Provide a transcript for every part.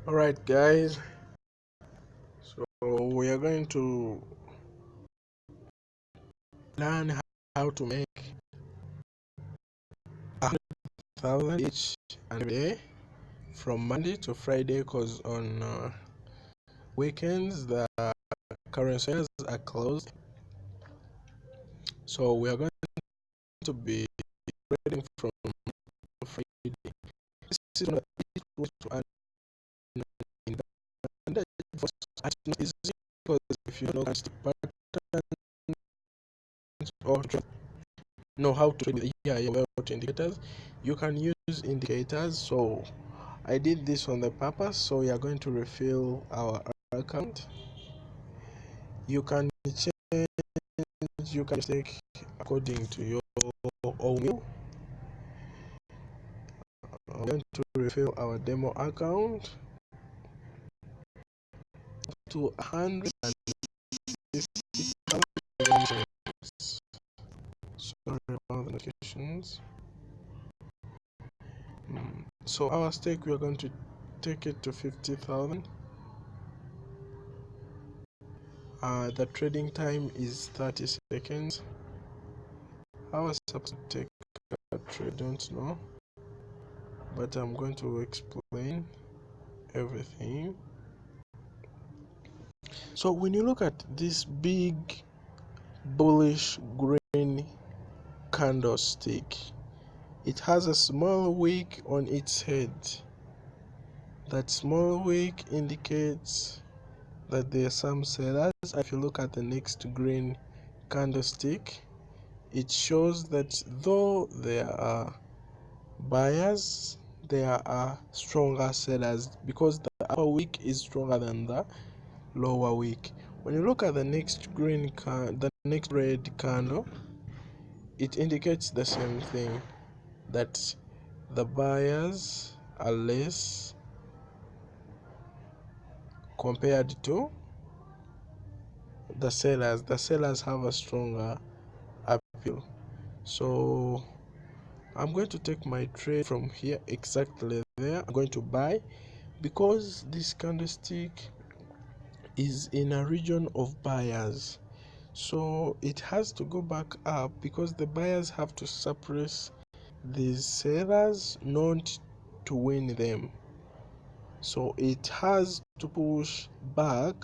Alright guys, so we are going to learn how to make 100,000 each and every day from Monday to Friday, because on weekends the currencies are closed. So we are going to be trading from Friday. This is one of the easiest ways to earn in Uganda. It's not easy because if you know patterns or know how to trade without indicators, you can use indicators. So I did this on the purpose. So we are going to refill our account. You can change, you can take according to your own will. I'm going to refill our demo account to 150,000. Sorry about the notifications. So our stake, we are going to take it to 50,000. The trading time is 30 seconds. How I was supposed to take a trade, don't know, but I'm going to explain everything. So when you look at this big bullish green candlestick, it has a small wick on its head. That small wick indicates that there are some sellers. If you look at the next green candlestick, it shows that though there are buyers, there are stronger sellers because the upper wick is stronger than the lower wick. When you look at the next the next red candle, it indicates the same thing, that the buyers are less compared to the sellers. The sellers have a stronger appeal. So I'm going to take my trade from here exactly there. I'm going to buy because this candlestick is in a region of buyers, so it has to go back up because the buyers have to suppress these sellers, not to win them. So it has to push back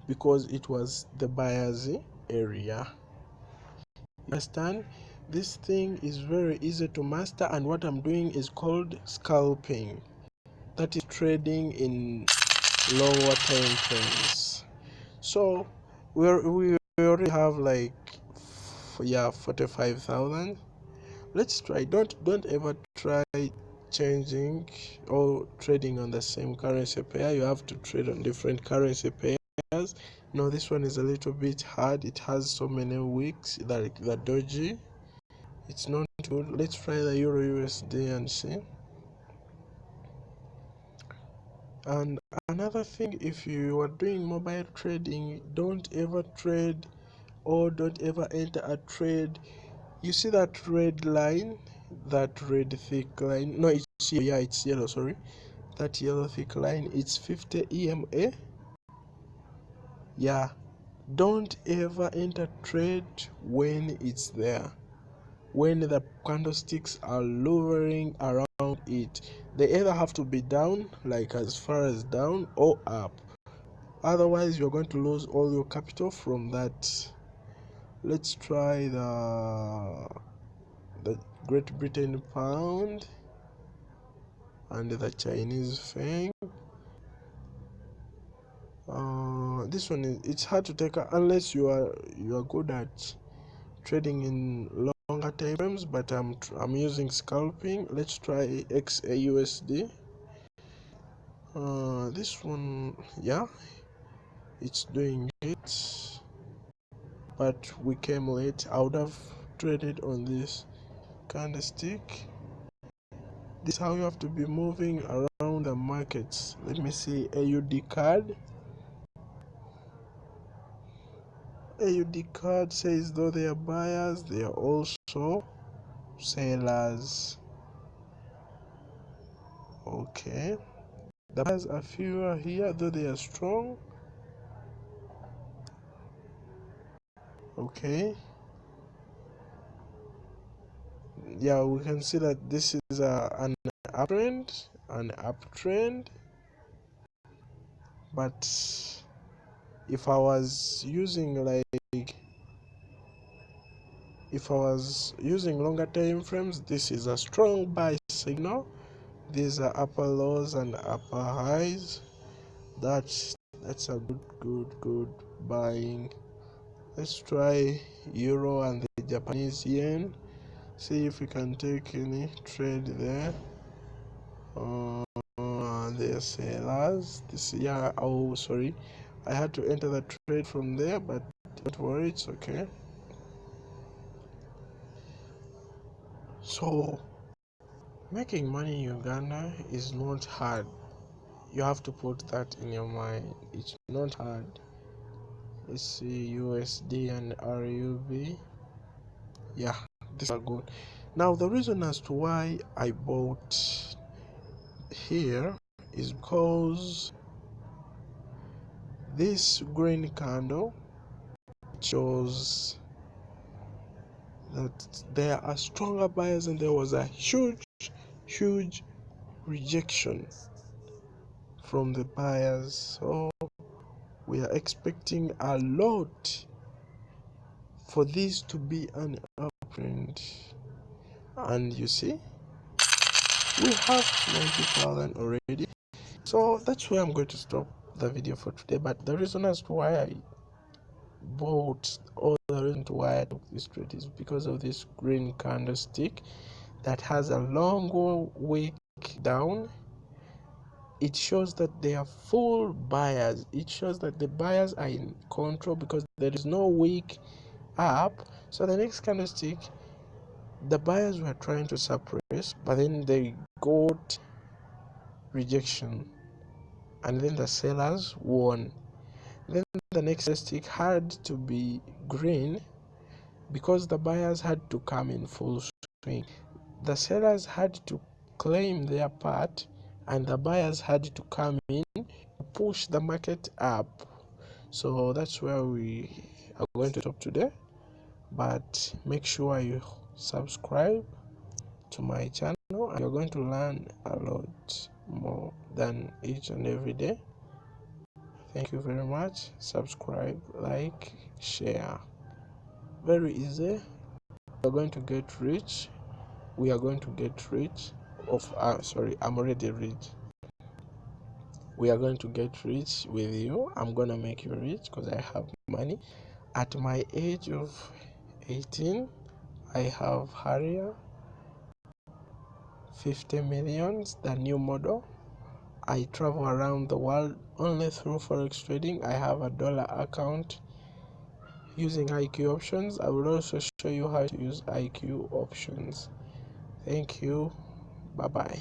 because it was the buyers area. You understand? This thing is very easy to master, and what I'm doing is called scalping. That is trading in lower time frames. So we already have like 45,000. Let's try. Don't ever try changing or trading on the same currency pair. You have to trade on different currency pairs. No, this one is a little bit hard. It has so many wicks, like the doji. It's not good. Let's try the Euro USD and see. And another thing, if you are doing mobile trading, don't ever trade or don't ever enter a trade. You see that red line, that red thick line? No, it's yellow, sorry. That yellow thick line, it's 50 EMA. Yeah, don't ever enter trade when it's there. When the candlesticks are lowering around it, they either have to be down, like as far as down, or up. Otherwise you're going to lose all your capital from that. Let's try the Great Britain pound and the Chinese feng. This one it's hard to take unless you are good at trading in longer time frames, but I'm using scalping. Let's try XAUSD. This one, yeah, it's doing it, but we came late. I would have traded on this candlestick. This is how you have to be moving around the markets. Let me see. AUD card. AUD card says though they are buyers, they are also sellers. Okay. The buyers are fewer here, though they are strong. Okay. Yeah, we can see that this is an uptrend. But if I was using longer time frames, this is a strong buy signal. These are upper lows and upper highs. That's a good buying. Let's try euro and the Japanese yen. See if we can take any trade there. The sellers. This, yeah. Oh, sorry. I had to enter the trade from there, but don't worry, it's okay. So, making money in Uganda is not hard. You have to put that in your mind. It's not hard. Let's see USD and RUB. Yeah, these are good. Now, the reason as to why I bought here is because this green candle shows that there are stronger buyers and there was a huge rejection from the buyers. So we are expecting a lot for this to be an uptrend. And you see, we have 90,000 already. So that's where I'm going to stop the video for today. But the reason as to why I bought, or the reason to why I took this trade, is because of this green candlestick that has a long wick down. It shows that they are full buyers. It shows that the buyers are in control because there is no wick up. So the next candlestick, the buyers were trying to suppress, but then they got rejection, and then the sellers won. Then the next candlestick had to be green because the buyers had to come in full swing. The sellers had to claim their part, and the buyers had to come in to push the market up. So that's where we are going to stop today. But make sure you subscribe to my channel, and you're going to learn a lot more than each and every day. Thank you very much. Subscribe, like, share. Very easy. We're going to get rich. We are going to get rich. I'm already rich. We are going to get rich with you. I'm gonna make you rich because I have money. At my age of 18, I have Harrier 50 millions, the new model. I travel around the world only through forex trading. I have a dollar account using IQ options. I will also show you how to use IQ options. Thank you. Bye bye.